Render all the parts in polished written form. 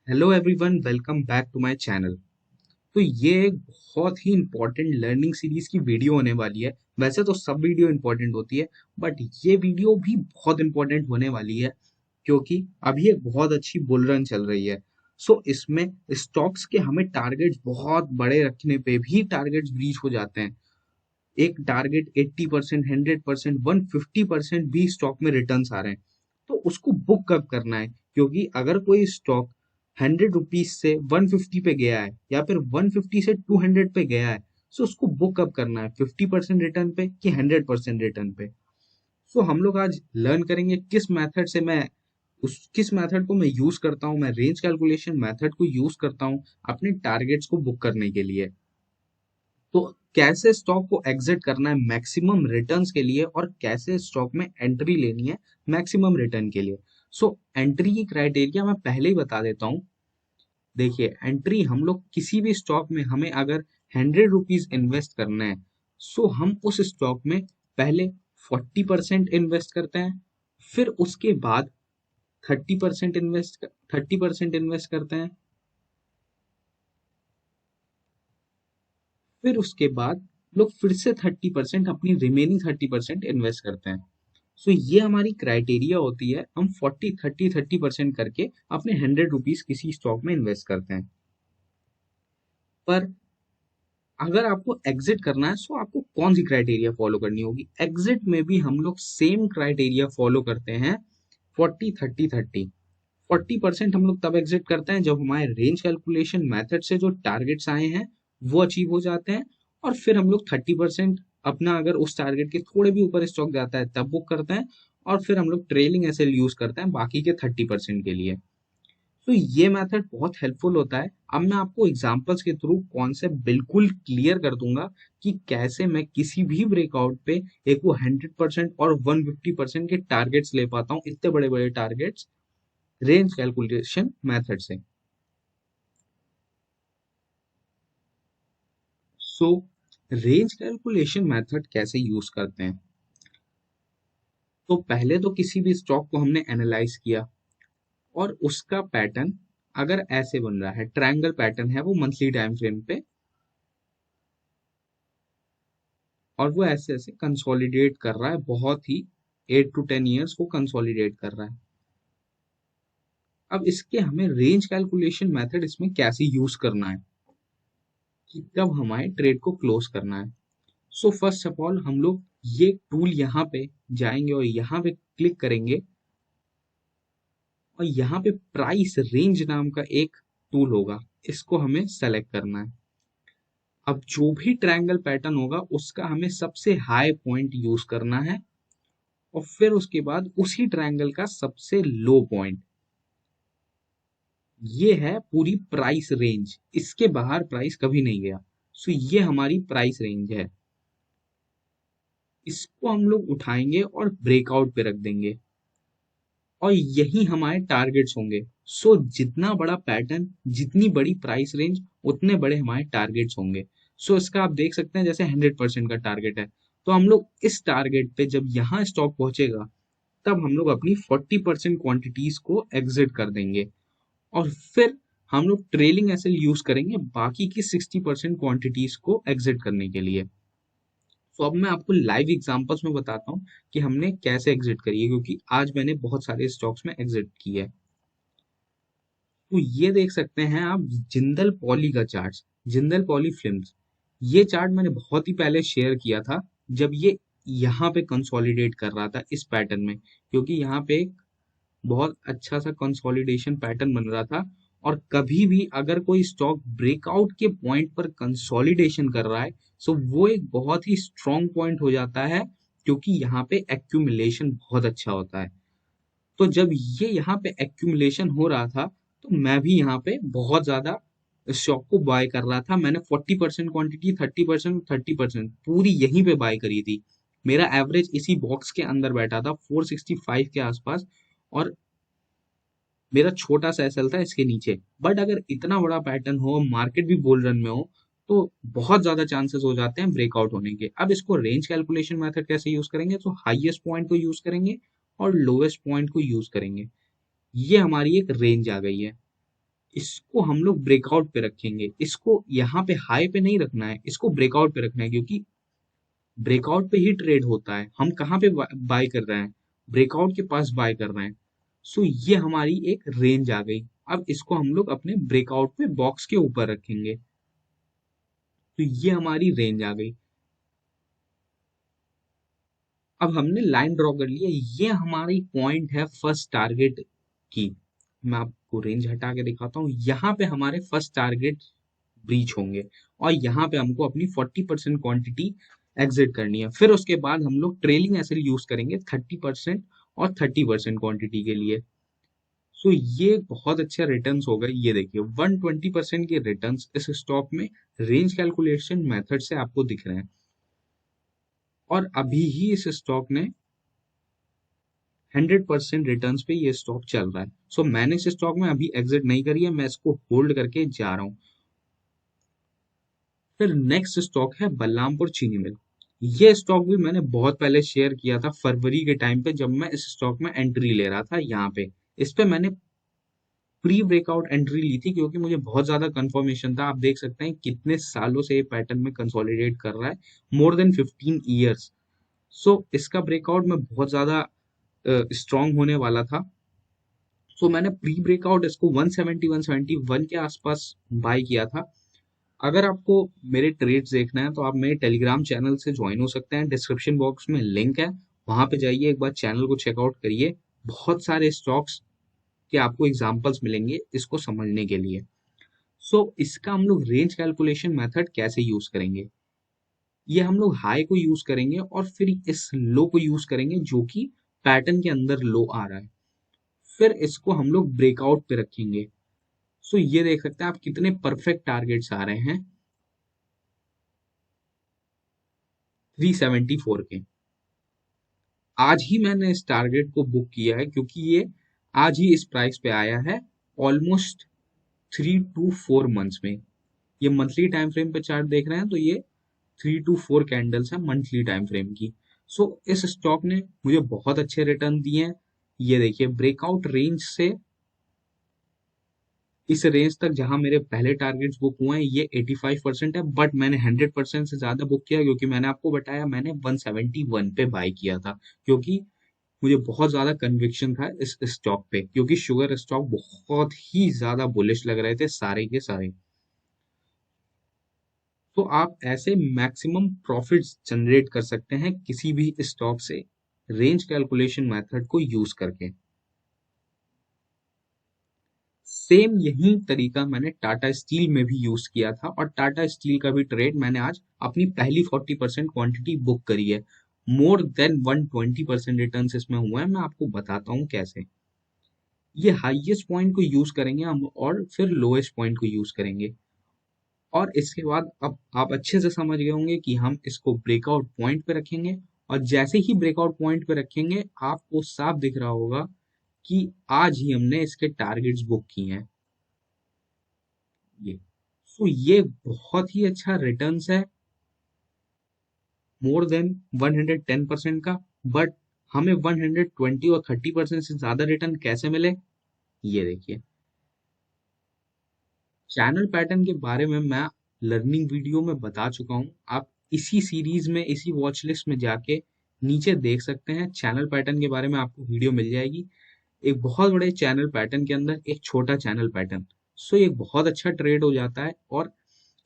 Hello everyone, welcome back to my channel. तो ये एक बहुत ही इम्पोर्टेंट लर्निंग सीरीज की वीडियो होने वाली है। वैसे तो सब वीडियो इम्पोर्टेंट होती है, बट ये वीडियो भी बहुत इम्पोर्टेंट होने वाली है क्योंकि अभी एक बहुत अच्छी बुल रन चल रही है। इसमें स्टॉक्स के हमें टारगेट्स बहुत बड़े रखने पे भी टारगेट्स ब्रीच हो जाते हैं। एक टारगेट 80%, 100%, 150% भी स्टॉक में रिटर्न्स आ रहे हैं। तो उसको बुक कब करना है, क्योंकि अगर कोई स्टॉक 100 रुपीज से 150 पे गया है या फिर 150 से 200 पे गया है, उसको बुक कब करना है, 50% रिटर्न पे कि 100% रिटर्न पे। हम लोग आज लर्न करेंगे किस मेथड को मैं यूज करता हूँ। मैं रेंज कैलकुलेशन मेथड को यूज करता हूँ अपने टारगेट्स को बुक करने के लिए। तो कैसे स्टॉक को एग्जिट करना है मैक्सिमम रिटर्न्स के लिए, और कैसे स्टॉक में एंट्री लेनी है मैक्सिमम रिटर्न के लिए। एंट्री की क्राइटेरिया मैं पहले ही बता देता हूँ। देखिए, एंट्री हम लोग किसी भी स्टॉक में, हमें अगर 100 रुपीज इन्वेस्ट करना है, हम उस स्टॉक में पहले 40% इन्वेस्ट करते हैं। फिर उसके बाद 30% इन्वेस्ट करते हैं। फिर उसके बाद लोग फिर से 30%, अपनी रिमेनिंग 30% इन्वेस्ट करते हैं। ये हमारी क्राइटेरिया होती है। हम 40, 30, 30% करके अपने 100 रुपीज किसी स्टॉक में इन्वेस्ट करते हैं। पर अगर आपको एग्जिट करना है, आपको कौन सी क्राइटेरिया फॉलो करनी होगी। एग्जिट में भी हम लोग सेम क्राइटेरिया फॉलो करते हैं। 40, 30, 30। 40% हम लोग तब एग्जिट करते हैं जब हमारे रेंज कैलकुलेशन मेथड से जो टारगेट्स आए हैं वो अचीव हो जाते हैं। और फिर हम लोग 30% अपना, अगर उस टारगेट के थोड़े भी ऊपर स्टॉक जाता है तब बुक करते हैं। और फिर हम लोग ट्रेलिंग एसएल यूज करते हैं बाकी के 30% के लिए। ये मेथड बहुत हेल्पफुल होता है। अब मैं आपको एग्जांपल्स के थ्रू कॉन्सेप्ट बिल्कुल क्लियर कर दूंगा कि कैसे मैं किसी भी ब्रेकआउट पे एक वो 100% और 150% के टारगेट्स ले पाता हूँ, इतने बड़े बड़े टारगेट्स, रेंज कैलकुलेशन मेथड से। सो रेंज कैलकुलेशन मेथड कैसे यूज करते हैं। तो पहले तो किसी भी स्टॉक को हमने एनालाइज किया, और उसका पैटर्न अगर ऐसे बन रहा है, ट्रायंगल पैटर्न है वो मंथली टाइम फ्रेम पे, और वो ऐसे ऐसे कंसोलिडेट कर रहा है, बहुत ही 8 to 10 ईयर्स को कंसोलिडेट कर रहा है। अब इसके हमें रेंज कैलकुलेशन मेथड इसमें कैसे यूज करना है कि कब हमारे ट्रेड को क्लोज करना है। फर्स्ट ऑफ ऑल हम लोग ये टूल यहाँ पे जाएंगे और यहाँ पे क्लिक करेंगे, और यहाँ पे प्राइस रेंज नाम का एक टूल होगा, इसको हमें सेलेक्ट करना है। अब जो भी ट्रायंगल पैटर्न होगा उसका हमें सबसे हाई पॉइंट यूज करना है, और फिर उसके बाद उसी ट्रायंगल का सबसे लो पॉइंट। ये है पूरी प्राइस रेंज, इसके बाहर प्राइस कभी नहीं गया। ये हमारी प्राइस रेंज है। इसको हम लोग उठाएंगे और ब्रेकआउट पे रख देंगे, और यही हमारे टारगेट्स होंगे। जितना बड़ा पैटर्न, जितनी बड़ी प्राइस रेंज, उतने बड़े हमारे टारगेट्स होंगे। इसका आप देख सकते हैं जैसे 100% का टारगेट है, तो हम लोग इस टारगेट पे जब यहाँ स्टॉक पहुंचेगा तब हम लोग अपनी 40% क्वांटिटीज को एग्जिट कर देंगे, और फिर हम लोग ट्रेलिंग एसएल यूज करेंगे बाकी की 60% क्वांटिटीज को एग्जिट करने के लिए। अब मैं आपको लाइव एग्जांपल्स में बताता हूँ कि हमने कैसे एग्जिट करी है, क्योंकि आज मैंने बहुत सारे स्टॉक्स में एग्जिट की है। तो ये देख सकते हैं आप, जिंदल पॉली का चार्ट, जिंदल पॉली फिल्म्स। ये चार्ट मैंने बहुत ही पहले शेयर किया था, जब ये यहाँ पे कंसोलिडेट कर रहा था इस पैटर्न में, क्योंकि यहाँ पे एक बहुत अच्छा सा कंसोलिडेशन पैटर्न बन रहा था। और कभी भी अगर कोई स्टॉक ब्रेकआउट के पॉइंट पर कंसोलिडेशन कर रहा है, वो एक बहुत ही स्ट्रॉन्ग पॉइंट हो जाता है, क्योंकि यहाँ पे एक्यूमुलेशन बहुत अच्छा होता है। तो जब ये यहाँ पे एक्यूमुलेशन हो रहा था, तो मैं भी यहाँ पे बहुत ज्यादा स्टॉक को बाय कर रहा था। मैंने 40% क्वांटिटी, 30%, 30% पूरी यहीं पे बाय करी थी। मेरा एवरेज इसी बॉक्स के अंदर बैठा था 465 के आसपास, और मेरा छोटा सा एसएल था इसके नीचे। बट अगर इतना बड़ा पैटर्न हो, मार्केट भी बुल रन में हो, तो बहुत ज्यादा चांसेस हो जाते हैं ब्रेकआउट होने के। अब इसको रेंज कैलकुलेशन मेथड कैसे यूज करेंगे, तो हाईएस्ट पॉइंट को यूज करेंगे और लोवेस्ट पॉइंट को यूज करेंगे। ये हमारी एक रेंज आ गई है। इसको हम लोग ब्रेकआउट पे रखेंगे, इसको यहाँ पे हाई पे नहीं रखना है, इसको ब्रेकआउट पे रखना है, क्योंकि ब्रेकआउट पे ही ट्रेड होता है। हम कहाँ पे बाय कर रहे हैं, ब्रेकआउट के पास बाय कर रहे हैं। सो ये हमारी एक रेंज आ गई। अब इसको हम लोग अपने ब्रेकआउट पे बॉक्स के ऊपर रखेंगे, तो ये हमारी रेंज आ गई। अब हमने लाइन ड्रॉ कर लिया, ये हमारी पॉइंट है फर्स्ट टारगेट की। मैं आपको रेंज हटा के दिखाता हूँ, यहाँ पे हमारे फर्स्ट टारगेट ब्रीच होंगे, और यहाँ पे हमको अपनी 40% क्वांटिटी एग्जिट करनी है। फिर उसके बाद हम लोग ट्रेलिंग एसएल यूज करेंगे 30% और 30% क्वांटिटी के लिए। सो ये बहुत अच्छा रिटर्न्स हो गए। ये देखिए 120% के रिटर्न्स इस स्टॉक में रेंज कैलकुलेशन मेथड से आपको दिख रहे हैं, और अभी ही इस स्टॉक ने 100% रिटर्न्स पे ये स्टॉक चल रहा है। सो मैंने इस स्टॉक में अभी एग्जिट नहीं करी है, मैं इसको होल्ड करके जा रहा हूँ। फिर नेक्स्ट स्टॉक है बलरामपुर चीनी मिल। ये स्टॉक भी मैंने बहुत पहले शेयर किया था, फरवरी के टाइम पे, जब मैं इस स्टॉक में एंट्री ले रहा था। यहाँ पे इस पे मैंने प्री ब्रेकआउट एंट्री ली थी, क्योंकि मुझे बहुत ज्यादा कंफर्मेशन था। आप देख सकते हैं कितने सालों से ये पैटर्न में कंसोलिडेट कर रहा है, मोर देन 15 ईयर्स। सो इसका ब्रेकआउट में बहुत ज्यादा स्ट्रांग होने वाला था। सो मैंने प्री ब्रेकआउट इसको 170 171 के आसपास बाय किया था। अगर आपको मेरे ट्रेड्स देखना है तो आप मेरे टेलीग्राम चैनल से ज्वाइन हो सकते हैं, डिस्क्रिप्शन बॉक्स में लिंक है, वहां पे जाइए, एक बार चैनल को चेकआउट करिए। बहुत सारे स्टॉक्स के आपको एग्जांपल्स मिलेंगे इसको समझने के लिए। सो इसका हम लोग रेंज कैलकुलेशन मेथड कैसे यूज करेंगे, ये हम लोग हाई को यूज करेंगे और फिर इस लो को यूज करेंगे जो कि पैटर्न के अंदर लो आ रहा है। फिर इसको हम लोग ब्रेकआउट पे रखेंगे। सो ये देख सकते हैं आप कितने परफेक्ट टारगेट्स आ रहे हैं, 374 के। आज ही मैंने इस टारगेट को बुक किया है, क्योंकि ये आज ही इस प्राइस पे आया है, ऑलमोस्ट 3 to 4 मंथ्स में। ये मंथली टाइम फ्रेम पे चार्ट देख रहे हैं, तो ये 3 to 4 कैंडल्स है मंथली टाइम फ्रेम की। सो इस स्टॉक ने मुझे बहुत अच्छे रिटर्न दिए हैं। ये देखिए ब्रेकआउट रेंज से इस रेंज तक जहां मेरे पहले टारगेट्स बुक हुए हैं, ये 85% है, बट मैंने 100% से ज्यादा बुक किया, क्योंकि मैंने आपको बताया मैंने 171 पे बाय किया था, क्योंकि मुझे बहुत ज्यादा कन्विक्शन था इस स्टॉक पे, क्योंकि शुगर स्टॉक बहुत ही ज्यादा बुलिश लग रहे थे सारे के सारे। तो आप ऐसे मैक्सिमम प्रॉफिट्स जनरेट कर सकते हैं किसी भी स्टॉक से, रेंज कैलकुलेशन मेथड को यूज करके। सेम यही तरीका मैंने टाटा स्टील में भी यूज किया था, और टाटा स्टील का भी ट्रेड मैंने आज अपनी पहली 40% क्वांटिटी बुक करी है। मोर देन 120% रिटर्न इसमें हुआ है। मैं आपको बताता हूँ कैसे। ये हाईएस्ट पॉइंट को यूज करेंगे हम, और फिर लोएस्ट पॉइंट को यूज करेंगे। और इसके बाद अब आप अच्छे से समझ गए होंगे कि हम इसको ब्रेकआउट पॉइंट पे रखेंगे, और जैसे ही ब्रेकआउट पॉइंट पे रखेंगे आपको साफ दिख रहा होगा कि आज ही हमने इसके टारगेट्स बुक किए हैं। ये सो ये बहुत ही अच्छा रिटर्न्स है, मोर देन 110% का। बट हमें 120 और 30% से ज्यादा रिटर्न कैसे मिले, ये देखिए। चैनल पैटर्न के बारे में मैं लर्निंग वीडियो में बता चुका हूँ। आप इसी सीरीज में, इसी वॉच लिस्ट में जाके नीचे देख सकते हैं, चैनल पैटर्न के बारे में आपको वीडियो मिल जाएगी। एक बहुत बड़े चैनल पैटर्न के अंदर एक छोटा चैनल पैटर्न, सो ये बहुत अच्छा ट्रेड हो जाता है। और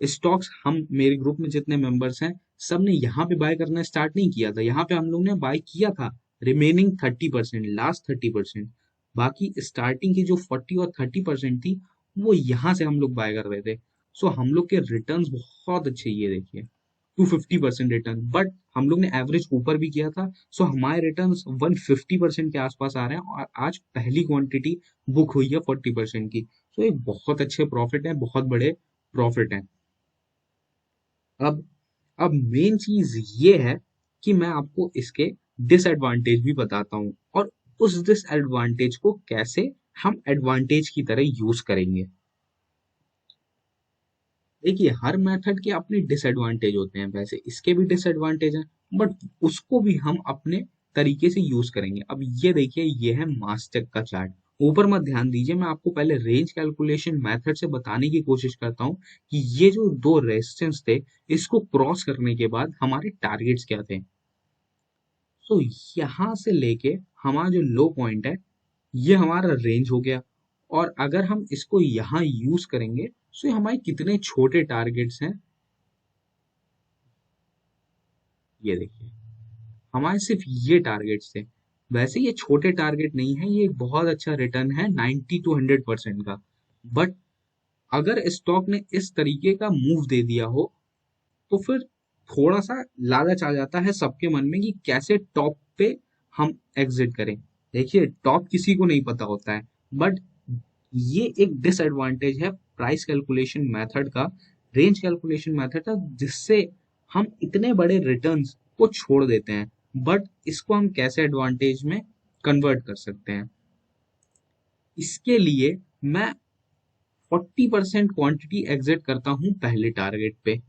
स्टॉक्स, हम मेरे ग्रुप में जितने मेंबर्स हैं, सब ने यहाँ पे बाय करना स्टार्ट नहीं किया था, यहाँ पे हम लोग ने बाय किया था रिमेनिंग 30%, लास्ट 30%। बाकी स्टार्टिंग की जो 40 और 30% थी, वो यहाँ से हम लोग बाय कर रहे थे। सो हम लोग के रिटर्न्स बहुत अच्छे, ये देखिए 250% रिटर्न, बट हम लोग ने एवरेज ऊपर भी किया था। सो हमारे रिटर्न्स 150% के आसपास आ रहे हैं, और आज पहली क्वांटिटी बुक हुई है 40% की। सो एक बहुत अच्छे प्रॉफिट है, बहुत बड़े प्रॉफिट है। अब अब मेन चीज ये है कि मैं आपको इसके डिसएडवांटेज भी बताता हूँ, और उस डिसएडवांटेज को कैसे हम एडवांटेज की तरह यूज करेंगे। देखिए हर मेथड के अपने डिसएडवांटेज होते हैं, वैसे इसके भी डिसएडवांटेज हैं, बट उसको भी हम अपने तरीके से यूज करेंगे। अब ये देखिए, ये है मास्टेक का चार्ट, ऊपर मत ध्यान दीजिए, मैं आपको पहले रेंज कैलकुलेशन मेथड से बताने की कोशिश करता हूँ कि ये जो दो रेजिस्टेंस थे, इसको क्रॉस करने के बाद हमारे टारगेट्स क्या थे। तो यहाँ से लेके हमारा जो लो पॉइंट है, ये हमारा रेंज हो गया। और अगर हम इसको यहाँ यूज करेंगे तो ये हमारे कितने छोटे टारगेट्स हैं, ये देखिए, हमारे सिर्फ ये टारगेट्स थे। वैसे ये छोटे टारगेट नहीं है, ये एक बहुत अच्छा रिटर्न है 90 to 100% का। बट अगर स्टॉक ने इस तरीके का मूव दे दिया हो, तो फिर थोड़ा सा लालच आ जाता है सबके मन में कि कैसे टॉप पे हम एग्जिट करें। देखिए, टॉप किसी को नहीं पता होता है, बट ये एक डिसएडवांटेज है प्राइस कैलकुलेशन मेथड का, रेंज कैलकुलेशन मेथड का, जिससे हम इतने बड़े रिटर्न्स को छोड़ देते हैं। बट इसको हम कैसे एडवांटेज में कन्वर्ट कर सकते हैं, इसके लिए मैं 40% क्वांटिटी एग्जिट करता हूं पहले टारगेट पे,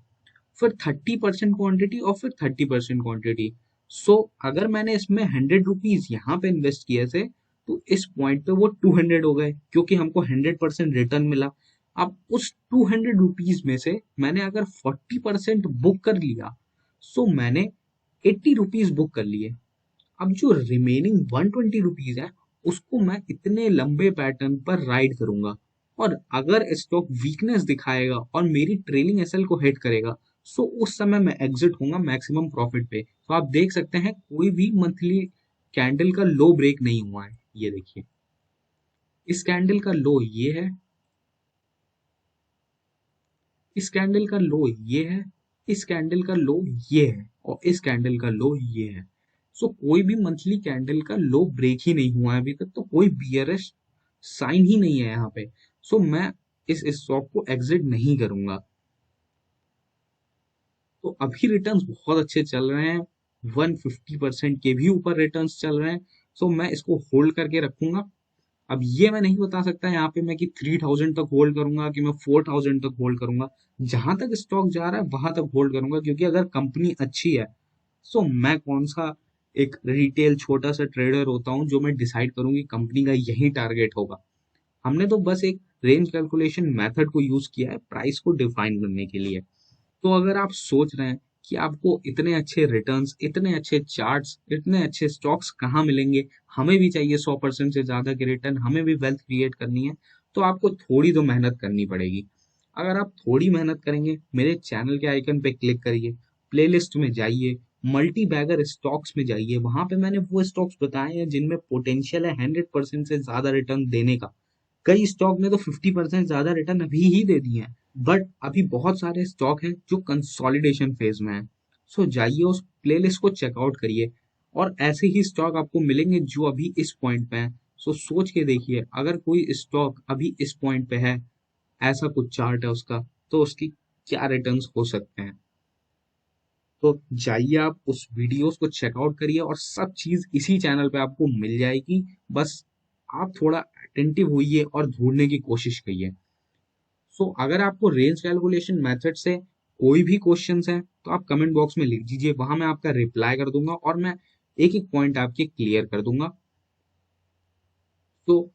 फिर 30% क्वांटिटी और फिर 30% क्वांटिटी। सो अगर मैंने इसमें 100 रुपीज यहाँ पे इन्वेस्ट किए थे, तो इस पॉइंट पे वो 200 हो गए, क्योंकि हमको 100% रिटर्न मिला। अब उस 200 रुपीज में से मैंने अगर 40% बुक कर लिया, सो मैंने 80 रुपीज बुक कर लिए। अब जो रिमेनिंग 120 रुपीज है, उसको मैं इतने लंबे पैटर्न पर राइड करूंगा। और अगर स्टॉक वीकनेस दिखाएगा और मेरी ट्रेलिंग एसएल को हिट करेगा, सो उस समय मैं एग्जिट होऊंगा मैक्सिमम प्रॉफिट पे। तो आप देख सकते हैं कोई भी मंथली कैंडल का लो ब्रेक नहीं हुआ है। ये देखिए, इस कैंडल का लो ये है, इस कैंडल का लो ये है, इस कैंडल का लो ये है, और इस कैंडल का लो ये है। सो कोई भी मंथली कैंडल का लो ब्रेक ही नहीं हुआ है अभी तक, तो कोई बियरिश साइन ही नहीं है यहाँ पे। सो मैं इस स्टॉक को एग्जिट नहीं करूंगा। तो अभी रिटर्न्स बहुत अच्छे चल रहे हैं, 150% के भी ऊपर रिटर्न्स चल रहे हैं। सो मैं इसको होल्ड करके रखूंगा। अब ये मैं नहीं बता सकता यहाँ पे मैं कि 3000 तक होल्ड करूंगा कि मैं 4000 तक होल्ड करूंगा। जहां तक स्टॉक जा रहा है वहां तक होल्ड करूंगा, क्योंकि अगर कंपनी अच्छी है, सो मैं कौन सा एक रिटेल छोटा सा ट्रेडर होता हूँ जो मैं डिसाइड करूंगी कंपनी का यही टारगेट होगा। हमने तो बस एक रेंज कैलकुलेशन मेथड को यूज किया है प्राइस को डिफाइन करने के लिए। तो अगर आप सोच रहे हैं कि आपको इतने अच्छे रिटर्न्स, इतने अच्छे चार्ट्स, इतने अच्छे स्टॉक्स कहाँ मिलेंगे, हमें भी चाहिए 100% से ज्यादा के रिटर्न, हमें भी वेल्थ क्रिएट करनी है, तो आपको थोड़ी तो मेहनत करनी पड़ेगी। अगर आप थोड़ी मेहनत करेंगे, मेरे चैनल के आइकन पे क्लिक करिए, प्लेलिस्ट में जाइए, मल्टी बैगर स्टॉक्स में जाइए, वहां पे मैंने वो स्टॉक्स बताए हैं जिनमें पोटेंशियल है 100% से ज्यादा रिटर्न देने का। कई स्टॉक ने तो 50% ज्यादा रिटर्न अभी ही दे दिए हैं। बट अभी बहुत सारे स्टॉक हैं जो कंसोलिडेशन फेज में है। सो जाइए उस प्लेलिस्ट को चेकआउट करिए, और ऐसे ही स्टॉक आपको मिलेंगे जो अभी इस पॉइंट पे हैं। सो सोच के देखिए, अगर कोई स्टॉक अभी इस पॉइंट पे है, ऐसा कुछ चार्ट है उसका, तो उसकी क्या रिटर्न्स हो सकते हैं। तो जाइए आप उस वीडियोस को चेकआउट करिए, और सब चीज इसी चैनल पे आपको मिल जाएगी। बस आप थोड़ा अटेंटिव होइए और ढूंढने की कोशिश करिए। सो अगर आपको रेंज कैलकुलेशन मेथड से कोई भी क्वेश्चंस हैं, तो आप कमेंट बॉक्स में लिख दीजिए, वहां मैं आपका रिप्लाई कर दूंगा, और मैं एक एक पॉइंट आपके क्लियर कर दूंगा। तो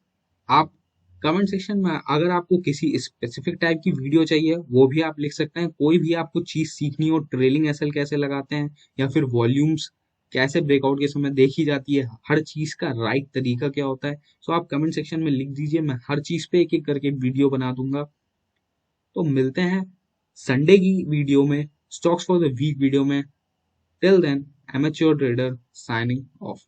आप कमेंट सेक्शन में अगर आपको किसी स्पेसिफिक टाइप की वीडियो चाहिए, वो भी आप लिख सकते हैं। कोई भी आपको चीज सीखनी हो, ट्रेलिंग एसएल कैसे लगाते हैं, या फिर वॉल्यूम्स कैसे ब्रेकआउट के समय देखी जाती है, हर चीज का राइट तरीका क्या होता है, सो आप कमेंट सेक्शन में लिख दीजिए, मैं हर चीज पे एक एक करके वीडियो बना दूंगा। तो मिलते हैं संडे की वीडियो में, stocks for the week video में। Till then, amateur trader signing of.